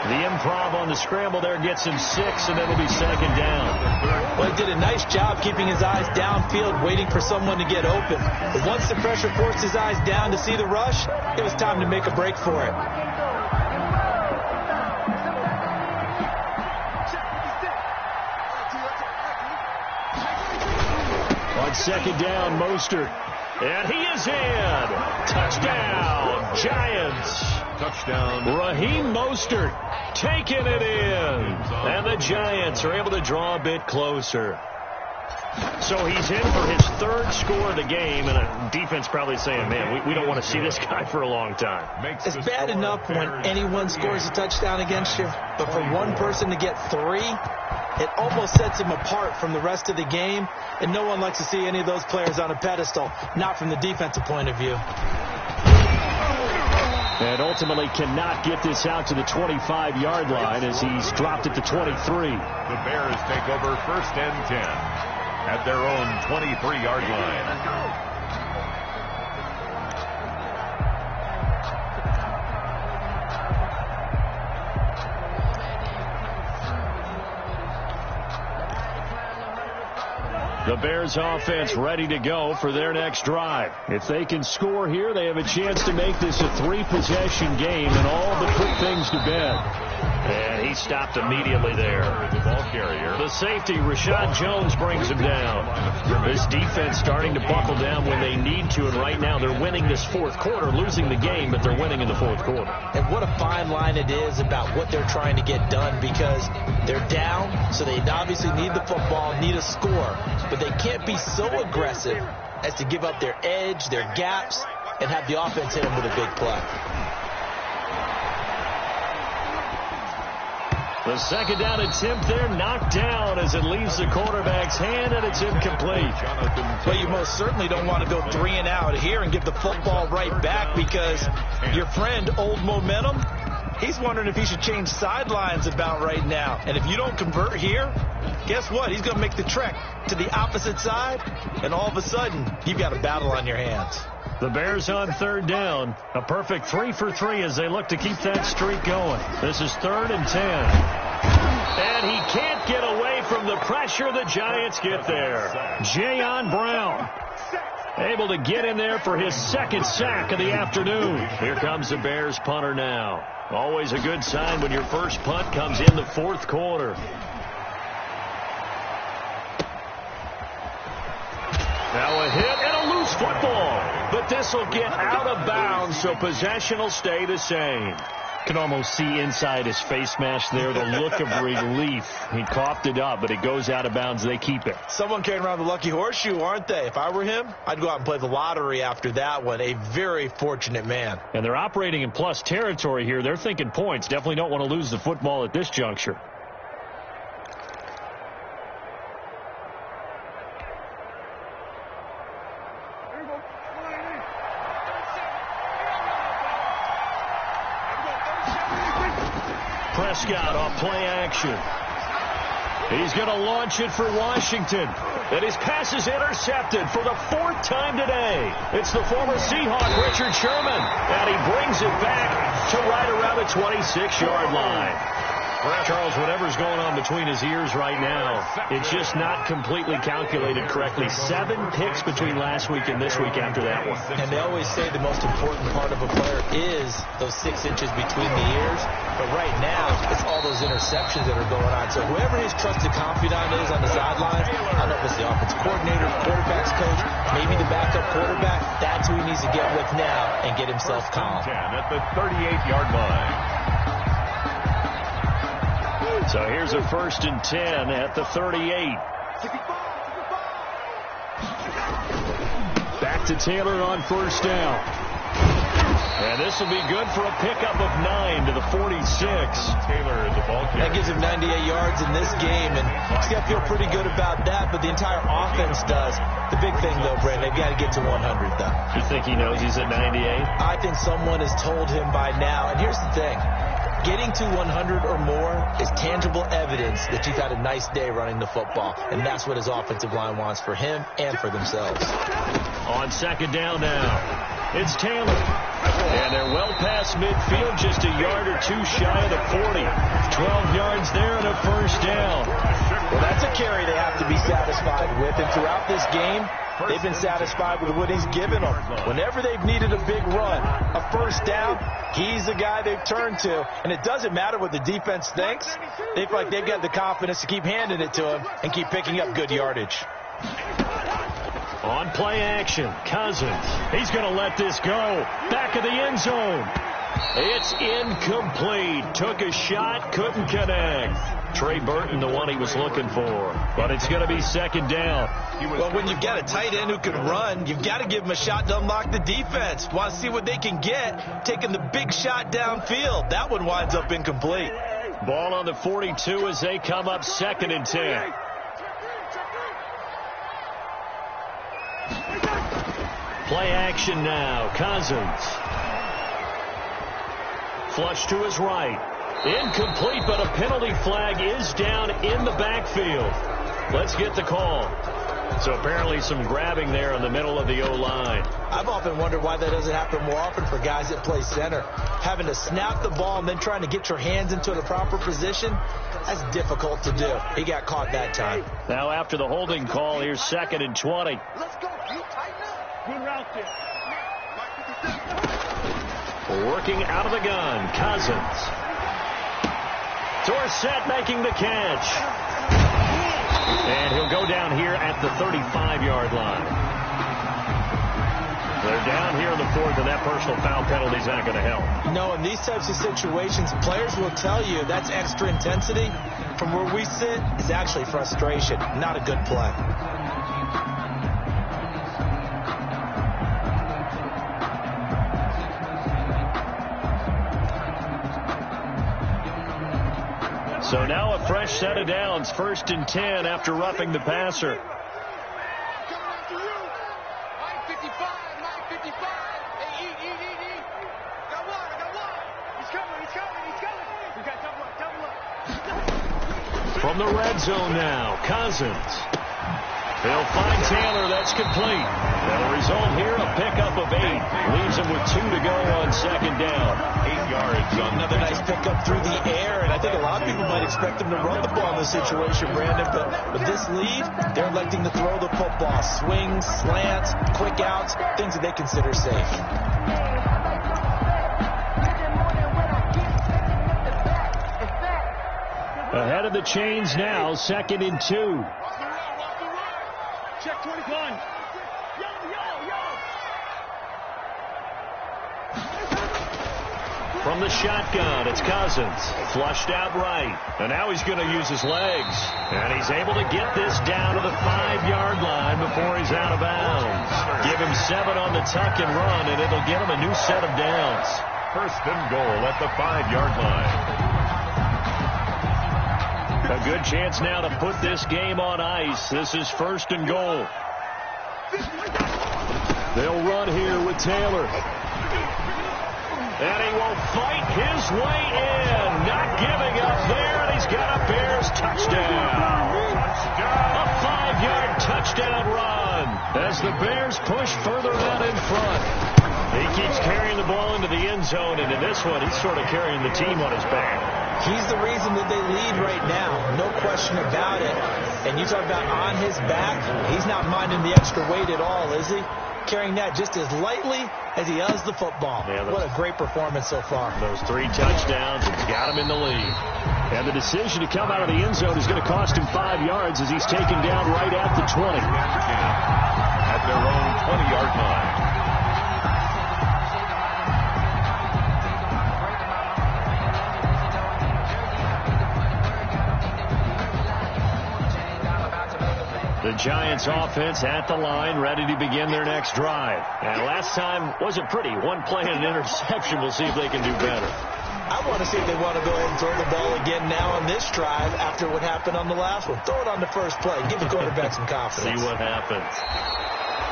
Speaker 3: The improv on the scramble there gets him 6, and it'll be second down.
Speaker 4: Well, he did a nice job keeping his eyes downfield, waiting for someone to get open. But once the pressure forced his eyes down to see the rush, it was time to make a break for it.
Speaker 3: On second down, Mostert. And he is in. Touchdown, Giants.
Speaker 5: Touchdown.
Speaker 3: Raheem Mostert taking it in. And the Giants are able to draw a bit closer. So he's in for his 3rd score of the game, and a defense probably saying, man, we don't want to see this guy for a long time.
Speaker 4: It's bad enough when anyone scores a touchdown against you, but for one person to get 3, it almost sets him apart from the rest of the game, and no one likes to see any of those players on a pedestal, not from the defensive point of view.
Speaker 3: And ultimately cannot get this out to the 25-yard line as he's dropped it to 23.
Speaker 5: The Bears take over 1st and 10 at their own 23-yard line.
Speaker 3: The Bears offense ready to go for their next drive. If they can score here, they have a chance to make this a 3-possession game and all but put things to bed. And he stopped immediately there.
Speaker 5: The ball carrier.
Speaker 3: The safety, Rashad Jones, brings him down. This defense starting to buckle down when they need to, and right now they're winning this 4th quarter, losing the game, but they're winning in the 4th quarter.
Speaker 4: And what a fine line it is about what they're trying to get done, because they're down, so they obviously need the football, need a score, but they can't be so aggressive as to give up their edge, their gaps, and have the offense hit them with a big play.
Speaker 3: The second down attempt there knocked down as it leaves the quarterback's hand, and it's incomplete.
Speaker 4: Well, you most certainly don't want to go 3 and out here and give the football right back, because your friend, Old Momentum, he's wondering if he should change sidelines about right now. And if you don't convert here, guess what? He's going to make the trek to the opposite side, and all of a sudden, you've got a battle on your hands.
Speaker 3: The Bears on 3rd down. A perfect 3 for 3 as they look to keep that streak going. This is 3rd and 10. And he can't get away from the pressure. The Giants get there. Jayon Brown able to get in there for his 2nd sack of the afternoon. Here comes the Bears punter now. Always a good sign when your first punt comes in the 4th quarter. Now a hit and a loose football. But this will get out of bounds, so possession will stay the same. Can almost see inside his face mask there the look of relief. He coughed it up, but it goes out of bounds. They keep it.
Speaker 4: Someone carrying around the lucky horseshoe, aren't they? If I were him, I'd go out and play the lottery after that one. A very fortunate man.
Speaker 3: And they're operating in plus territory here. They're thinking points. Definitely don't want to lose the football at this juncture. Prescott off play action. He's going to launch it for Washington. And his pass is intercepted for the 4th time today. It's the former Seahawk, Richard Sherman. And he brings it back to right around the 26-yard line. Charles, whatever's going on between his ears right now, it's just not completely calculated correctly. 7 picks between last week and this week after that one.
Speaker 4: And they always say the most important part of a player is those 6 inches between the ears. But right now, it's all those interceptions that are going on. So whoever his trusted confidant is on the sidelines, I don't know if it's the offensive coordinator, quarterback's coach, maybe the backup quarterback, that's who he needs to get with now and get himself calm.
Speaker 5: 10 at the 38-yard line.
Speaker 3: So here's a 1st and 10 at the 38. Back to Taylor on 1st down. And this will be good for a pickup of 9 to the 46.
Speaker 5: Taylor, the ball carrier.
Speaker 4: That gives him 98 yards in this game, and he's got to feel pretty good about that, but the entire offense does. The big thing, though, Brandon, they've got to get to 100, though.
Speaker 3: You think he knows he's at 98?
Speaker 4: I think someone has told him by now, and here's the thing. Getting to 100 or more is tangible evidence that you've had a nice day running the football, and that's what his offensive line wants for him and for themselves.
Speaker 3: On 2nd down now. It's Taylor. And they're well past midfield, just a yard or two shy of the 40. 12 yards there and a first down.
Speaker 4: Well, that's a carry they have to be satisfied with. And throughout this game, they've been satisfied with what he's given them. Whenever they've needed a big run, a first down, he's the guy they've turned to. And it doesn't matter what the defense thinks. They feel like they've got the confidence to keep handing it to him and keep picking up good yardage.
Speaker 3: On play action, Cousins. He's going to let this go. Back of the end zone. It's incomplete. Took a shot, couldn't connect. Trey Burton, the one he was looking for. But it's going to be second down.
Speaker 4: Well, when you've got a tight end who can run, you've got to give him a shot to unlock the defense. Want to see what they can get, taking the big shot downfield. That one winds up incomplete.
Speaker 3: Ball on the 42 as they come up 2nd and 10. Play action now. Cousins. Flush to his right. Incomplete, but a penalty flag is down in the backfield. Let's get the call. So apparently some grabbing there in the middle of the O-line.
Speaker 4: I've often wondered why that doesn't happen more often for guys that play center. Having to snap the ball and then trying to get your hands into the proper position, that's difficult to do. He got caught that time.
Speaker 3: Now after the holding call, here's 2nd and 20.
Speaker 6: Let's go. You tighten up. Good route there.
Speaker 3: Working out of the gun, Cousins. Dorsett making the catch. And he'll go down here at the 35-yard line. They're down here in the 4th, and that personal foul penalty is not going to help.
Speaker 4: No, in these types of situations, players will tell you that's extra intensity. From where we sit, it's actually frustration, not a good play.
Speaker 3: So now a fresh set of downs, 1st and 10 after roughing the passer. From the red zone now, Cousins. They'll find Taylor. That's complete. That'll result here a pickup of 8. Leaves him with 2 to go on 2nd down.
Speaker 5: 8 yards on
Speaker 4: Another nice pickup through the air, and I think a lot of people might expect them to run the ball in this situation, Brandon, but with this lead, they're electing to throw the football. Swings, slants, quick outs, things that they consider safe.
Speaker 3: Ahead of the chains now, 2nd and 2.
Speaker 6: Check 21.
Speaker 3: From the shotgun, it's Cousins. Flushed out right. And now he's going to use his legs. And he's able to get this down to the 5-yard line before he's out of bounds. Give him 7 on the tuck and run, and it'll get him a new set of downs.
Speaker 5: 1st and goal at the 5-yard line.
Speaker 3: A good chance now to put this game on ice. This is 1st and goal. They'll run here with Taylor. And he will fight his way in. Not giving up there, and he's got a Bears touchdown. A 5-yard touchdown run as the Bears push further out in front. He keeps carrying the ball into the end zone, and in this one, he's sort of carrying the team on his back.
Speaker 4: He's the reason that they lead right now, no question about it. And you talk about on his back, he's not minding the extra weight at all, is he? Carrying that just as lightly as he does the football. Yeah, what a great performance so far.
Speaker 3: Those 3 touchdowns, it's got him in the lead. And the decision to come out of the end zone is going to cost him 5 yards as he's taken down right at the 20.
Speaker 5: At their own 20-yard line.
Speaker 3: The Giants offense at the line, ready to begin their next drive. And last time wasn't pretty. 1 play and an interception. We'll see if they can do better.
Speaker 4: I want to see if they want to go ahead and throw the ball again now on this drive after what happened on the last one. Throw it on the first play. Give the quarterback some confidence.
Speaker 3: See what happens.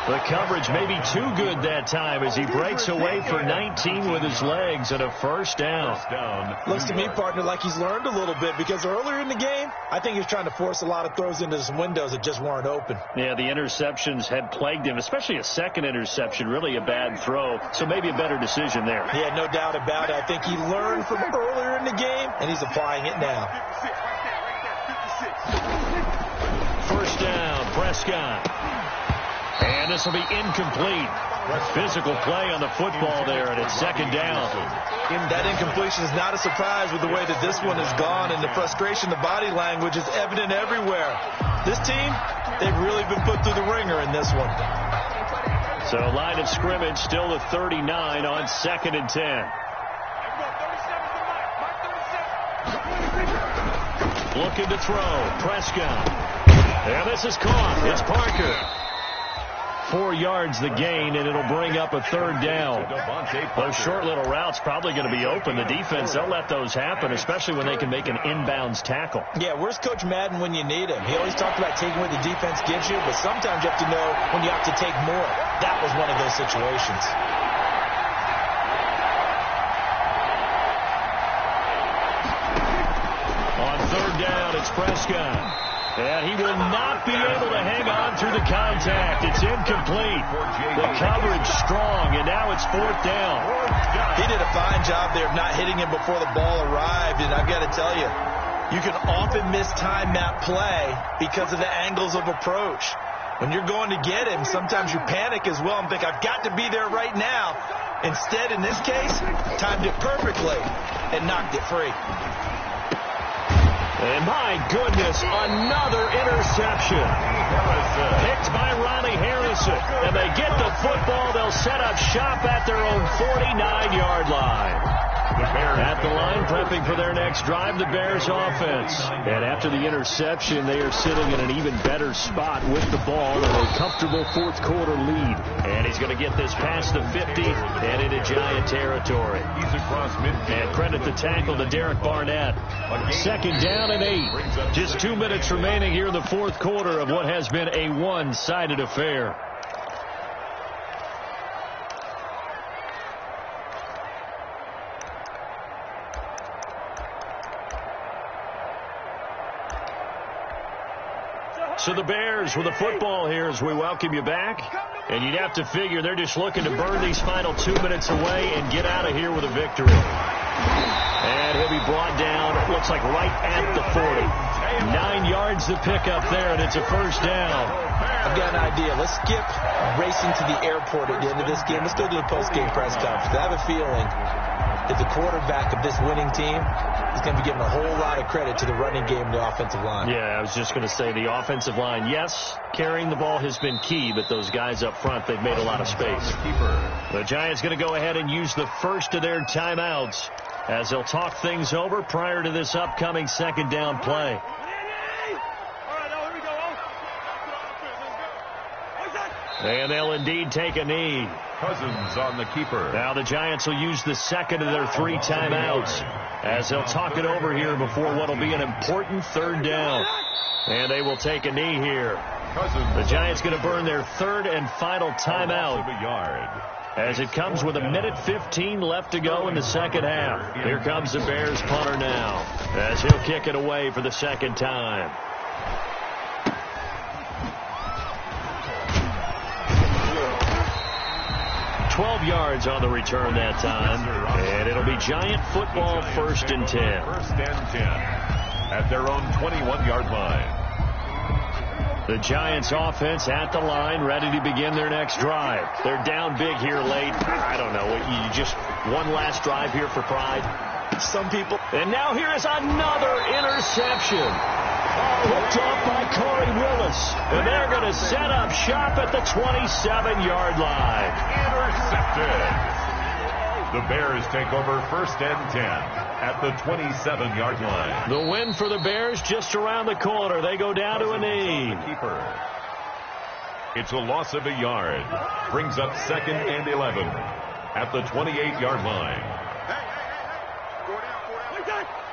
Speaker 3: The coverage may be too good that time as he breaks away for 19 with his legs and a first down.
Speaker 4: Looks to me, partner, like he's learned a little bit because earlier in the game, I think he was trying to force a lot of throws into some windows that just weren't open.
Speaker 3: Yeah, the interceptions had plagued him, especially a second interception, really a bad throw. So maybe a better decision there.
Speaker 4: Yeah, no doubt about it. I think he learned from earlier in the game, and he's applying it now.
Speaker 3: First down, Prescott. And this will be incomplete. Physical play on the football there, and it's second down.
Speaker 4: That incompletion is not a surprise with the way that this one has gone, and the frustration, the body language is evident everywhere. This team, they've really been put through the ringer in this one.
Speaker 3: So line of scrimmage still the 39 on 2nd and 10. Looking to throw, Prescott. And this is caught. It's Parker. 4 yards the gain, and it'll bring up a third down. Those short little routes probably going to be open. The defense, they'll let those happen, especially when they can make an inbounds tackle.
Speaker 4: Yeah, where's Coach Madden when you need him? He always talked about taking what the defense gives you, but sometimes you have to know when you have to take more. That was one of those situations.
Speaker 3: On third down, it's Prescott. And he will not be able to hang on through the contact. It's incomplete. The coverage strong, and now it's 4th down.
Speaker 4: He did a fine job there of not hitting him before the ball arrived, and I've got to tell you, you can often mistime that play because of the angles of approach. When you're going to get him, sometimes you panic as well and think, I've got to be there right now. Instead, in this case, timed it perfectly and knocked it free.
Speaker 3: And my goodness, another interception. Picked by Ronnie Harrison. And they get the football. They'll set up shop at their own 49-yard line. At the line, prepping for their next drive, the Bears offense. And after the interception, they are sitting in an even better spot with the ball in a comfortable 4th quarter lead. And he's going to get this past the 50 and into Giant territory.
Speaker 5: He's across midfield.
Speaker 3: And credit the tackle to Derek Barnett. 2nd down and 8. Just 2 minutes remaining here in the 4th quarter of what has been a one-sided affair. So the Bears with the football here as we welcome you back. And you'd have to figure they're just looking to burn these final 2 minutes away and get out of here with a victory. And he'll be brought down, it looks like right at the 40. 9 yards to pick up there, and it's a first down.
Speaker 4: I've got an idea. Let's skip racing to the airport at the end of this game. Let's go to the post-game press conference. I have a feeling that the quarterback of this winning team is going to be giving a whole lot of credit to the running game and the offensive line.
Speaker 3: Yeah, I was just going to say the offensive line, yes, carrying the ball has been key, but those guys up front, they've made a lot of space. The Giants going to go ahead and use the first of their timeouts as they'll talk things over prior to this upcoming 2nd down play. And they'll indeed take a knee.
Speaker 5: Cousins on the keeper.
Speaker 3: Now the Giants will use the 2nd of their 3 timeouts as they'll talk it over here before what will be an important 3rd down. And they will take a knee here. The Giants going to burn their 3rd and final timeout as it comes with 1:15 left to go in the 2nd half. Here comes the Bears punter now as he'll kick it away for the 2nd time. 12 yards on the return that time. And it'll be Giant football 1st and 10.
Speaker 5: 1st and 10 at their own 21-yard line.
Speaker 3: The Giants offense at the line, ready to begin their next drive. They're down big here late. I don't know. You just one last drive here for pride.
Speaker 4: Some people.
Speaker 3: And now here is another interception. Hooked off by Corey Willis. And they're going to set up shop at the 27-yard line.
Speaker 5: Intercepted. The Bears take over 1st and 10 at the 27-yard line.
Speaker 3: The win for the Bears just around the corner. They go down to a knee.
Speaker 5: Keeper. It's a loss of a yard. Brings up 2nd and 11 at the 28-yard line.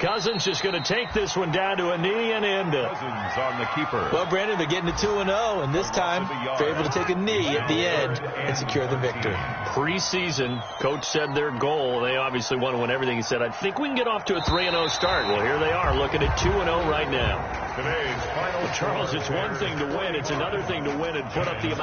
Speaker 3: Cousins is going to take this one down to a knee and end it.
Speaker 5: Cousins on the keeper.
Speaker 4: Well, Brandon, they're getting to 2-0, and this time they're able to take a knee at the end and secure the victory.
Speaker 3: Preseason, coach said their goal, they obviously want to win everything. He said, I think we can get off to a 3-0 start. Well, here they are looking at 2-0 right now.
Speaker 5: Today's final.
Speaker 3: Charles, it's one thing to win. It's another thing to win and put up the amount.